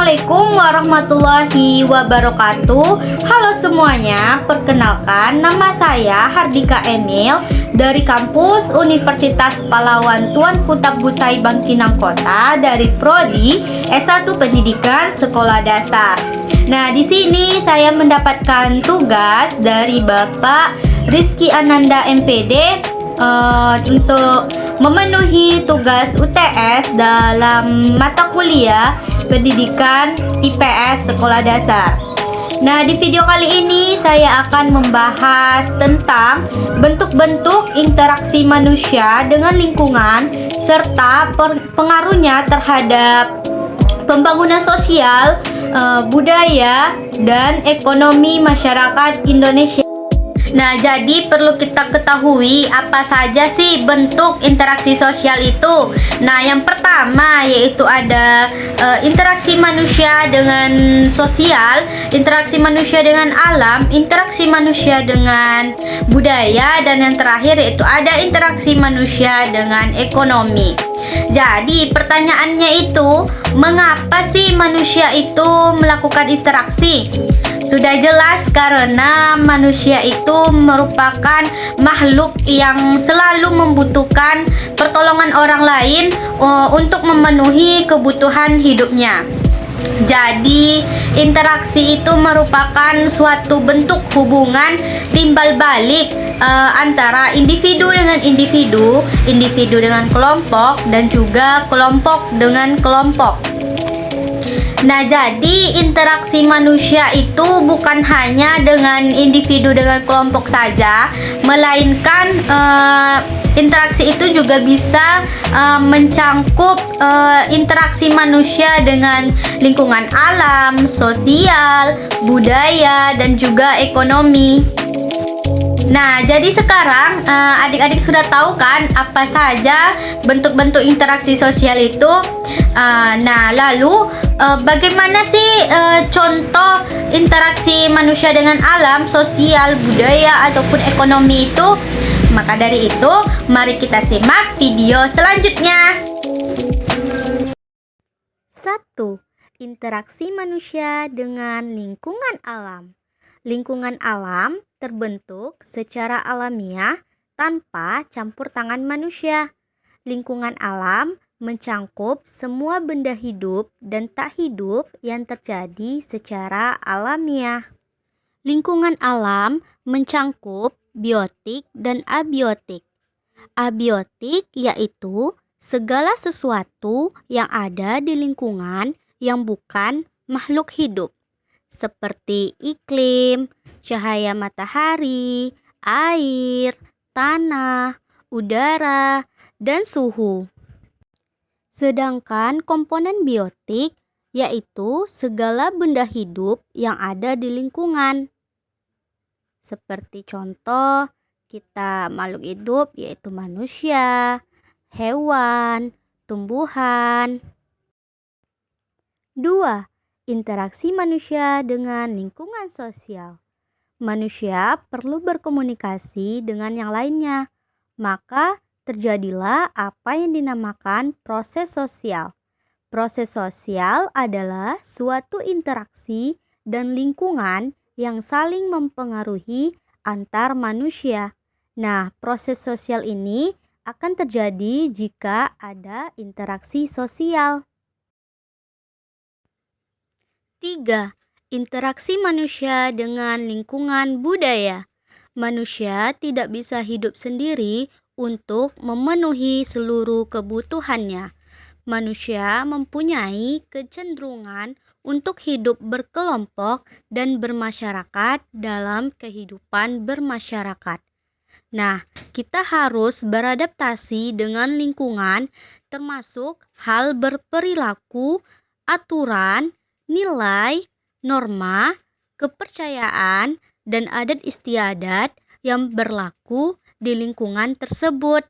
Assalamualaikum warahmatullahi wabarakatuh. Halo semuanya, perkenalkan nama saya Hardika Emil dari kampus Universitas Pahlawan Tuan Putap Busai Bangkinang Kota dari prodi S1 Pendidikan Sekolah Dasar. Nah, di sini saya mendapatkan tugas dari Bapak Rizky Ananda MPD untuk memenuhi tugas UTS dalam mata kuliah Pendidikan IPS Sekolah Dasar. Nah, di video kali ini saya akan membahas tentang bentuk-bentuk interaksi manusia dengan lingkungan serta pengaruhnya terhadap pembangunan sosial, budaya, dan ekonomi masyarakat Indonesia. Nah, jadi perlu kita ketahui apa saja sih bentuk interaksi sosial itu. Nah, yang pertama yaitu ada interaksi manusia dengan sosial, interaksi manusia dengan alam, interaksi manusia dengan budaya, dan yang terakhir yaitu ada interaksi manusia dengan ekonomi. Jadi pertanyaannya itu, mengapa sih manusia itu melakukan interaksi? Sudah jelas karena manusia itu merupakan makhluk yang selalu membutuhkan pertolongan orang lain untuk memenuhi kebutuhan hidupnya. Jadi interaksi itu merupakan suatu bentuk hubungan timbal balik antara individu dengan individu, individu dengan kelompok, dan juga kelompok dengan kelompok. Nah, jadi interaksi manusia itu bukan hanya dengan individu dengan kelompok saja, melainkan interaksi itu juga bisa mencangkup interaksi manusia dengan lingkungan alam, sosial, budaya, dan juga ekonomi. Nah, jadi sekarang adik-adik sudah tahu kan apa saja bentuk-bentuk interaksi sosial itu. Nah, lalu bagaimana sih contoh interaksi manusia dengan alam, sosial, budaya, ataupun ekonomi itu? Maka dari itu, mari kita simak video selanjutnya. 1. Interaksi manusia dengan lingkungan alam. Lingkungan alam terbentuk secara alamiah tanpa campur tangan manusia. Lingkungan alam mencangkup semua benda hidup dan tak hidup yang terjadi secara alamiah. Lingkungan alam mencangkup biotik dan abiotik. Abiotik yaitu segala sesuatu yang ada di lingkungan yang bukan makhluk hidup, seperti iklim, cahaya matahari, air, tanah, udara, dan suhu. Sedangkan komponen biotik yaitu segala benda hidup yang ada di lingkungan. Seperti contoh, kita makhluk hidup yaitu manusia, hewan, tumbuhan. 2. Interaksi manusia dengan lingkungan sosial. Manusia perlu berkomunikasi dengan yang lainnya, maka terjadilah apa yang dinamakan proses sosial. Proses sosial adalah suatu interaksi dan lingkungan yang saling mempengaruhi antar manusia. Nah, proses sosial ini akan terjadi jika ada interaksi sosial. 3. Interaksi manusia dengan lingkungan budaya. Manusia tidak bisa hidup sendiri untuk memenuhi seluruh kebutuhannya. Manusia mempunyai kecenderungan untuk hidup berkelompok dan bermasyarakat dalam kehidupan bermasyarakat. Nah, kita harus beradaptasi dengan lingkungan, termasuk hal berperilaku, aturan, nilai, norma, kepercayaan, dan adat istiadat yang berlaku di lingkungan tersebut.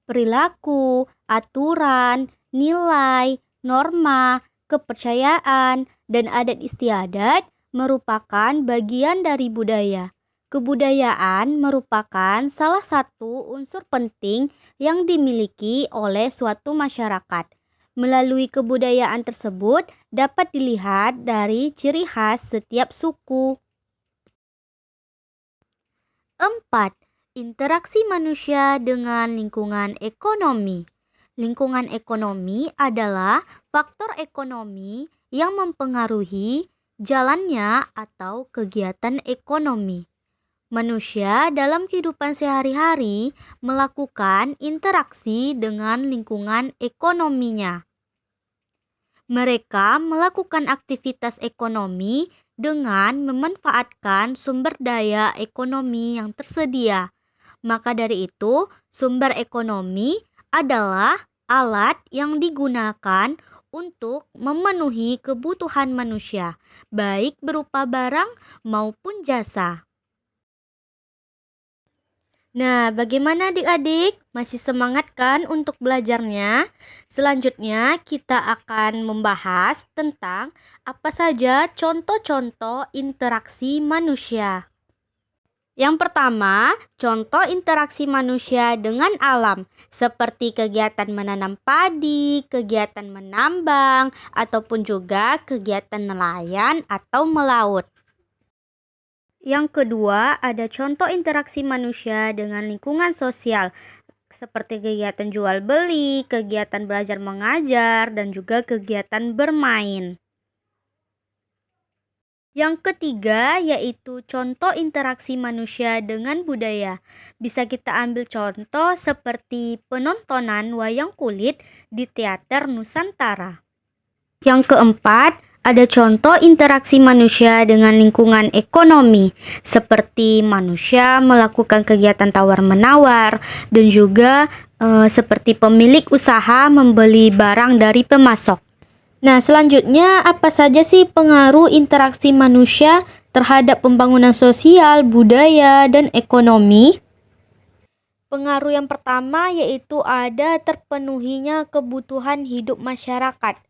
Perilaku, aturan, nilai, norma, kepercayaan, dan adat istiadat merupakan bagian dari budaya. Kebudayaan merupakan salah satu unsur penting yang dimiliki oleh suatu masyarakat. Melalui kebudayaan tersebut dapat dilihat dari ciri khas setiap suku. 4. Interaksi manusia dengan lingkungan ekonomi. Lingkungan ekonomi adalah faktor ekonomi yang mempengaruhi jalannya atau kegiatan ekonomi. Manusia dalam kehidupan sehari-hari melakukan interaksi dengan lingkungan ekonominya. Mereka melakukan aktivitas ekonomi dengan memanfaatkan sumber daya ekonomi yang tersedia. Maka dari itu, sumber ekonomi adalah alat yang digunakan untuk memenuhi kebutuhan manusia, baik berupa barang maupun jasa. Nah, bagaimana adik-adik? Masih semangat kan untuk belajarnya? Selanjutnya kita akan membahas tentang apa saja contoh-contoh interaksi manusia. Yang pertama, contoh interaksi manusia dengan alam, seperti kegiatan menanam padi, kegiatan menambang, ataupun juga kegiatan nelayan atau melaut. Yang kedua, ada contoh interaksi manusia dengan lingkungan sosial, seperti kegiatan jual beli, kegiatan belajar mengajar, dan juga kegiatan bermain. Yang ketiga, yaitu contoh interaksi manusia dengan budaya. Bisa kita ambil contoh seperti penontonan wayang kulit di Teater Nusantara. Yang keempat, ada contoh interaksi manusia dengan lingkungan ekonomi, seperti manusia melakukan kegiatan tawar-menawar dan juga seperti pemilik usaha membeli barang dari pemasok. Nah, selanjutnya apa saja sih pengaruh interaksi manusia terhadap pembangunan sosial, budaya, dan ekonomi? Pengaruh yang pertama yaitu ada terpenuhinya kebutuhan hidup masyarakat.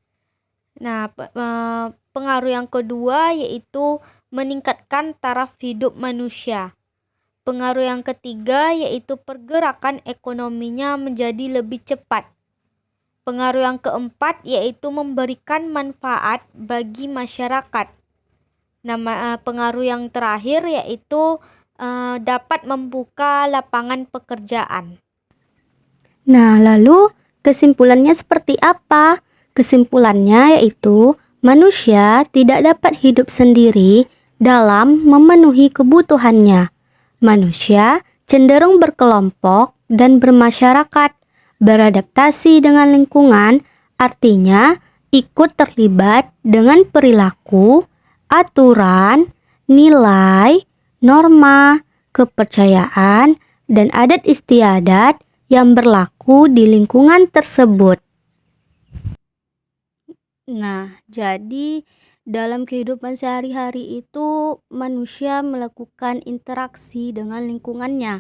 Nah, pengaruh yang kedua yaitu meningkatkan taraf hidup manusia. Pengaruh yang ketiga yaitu pergerakan ekonominya menjadi lebih cepat. Pengaruh yang keempat yaitu memberikan manfaat bagi masyarakat. Nah, pengaruh yang terakhir yaitu dapat membuka lapangan pekerjaan. Nah, lalu kesimpulannya seperti apa? Kesimpulannya yaitu manusia tidak dapat hidup sendiri dalam memenuhi kebutuhannya. Manusia cenderung berkelompok dan bermasyarakat, beradaptasi dengan lingkungan, artinya ikut terlibat dengan perilaku, aturan, nilai, norma, kepercayaan, dan adat istiadat yang berlaku di lingkungan tersebut. Nah, jadi dalam kehidupan sehari-hari itu manusia melakukan interaksi dengan lingkungannya.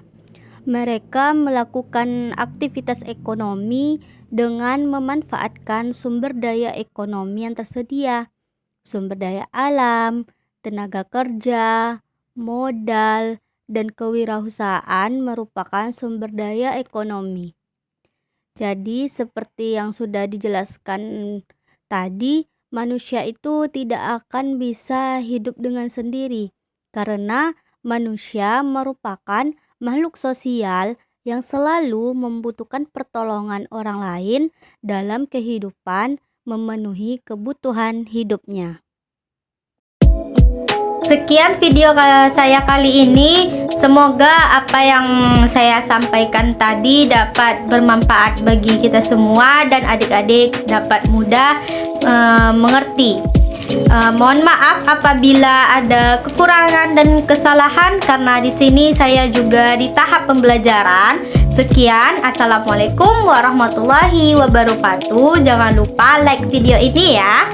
Mereka melakukan aktivitas ekonomi dengan memanfaatkan sumber daya ekonomi yang tersedia. Sumber daya alam, tenaga kerja, modal, dan kewirausahaan merupakan sumber daya ekonomi. Jadi seperti yang sudah dijelaskan tadi, manusia itu tidak akan bisa hidup dengan sendiri karena manusia merupakan makhluk sosial yang selalu membutuhkan pertolongan orang lain dalam kehidupan memenuhi kebutuhan hidupnya. Sekian video saya kali ini. Semoga apa yang saya sampaikan tadi dapat bermanfaat bagi kita semua dan adik-adik dapat mudah mengerti. Mohon maaf apabila ada kekurangan dan kesalahan karena di sini saya juga di tahap pembelajaran. Sekian, assalamualaikum warahmatullahi wabarakatuh. Jangan lupa like video ini ya.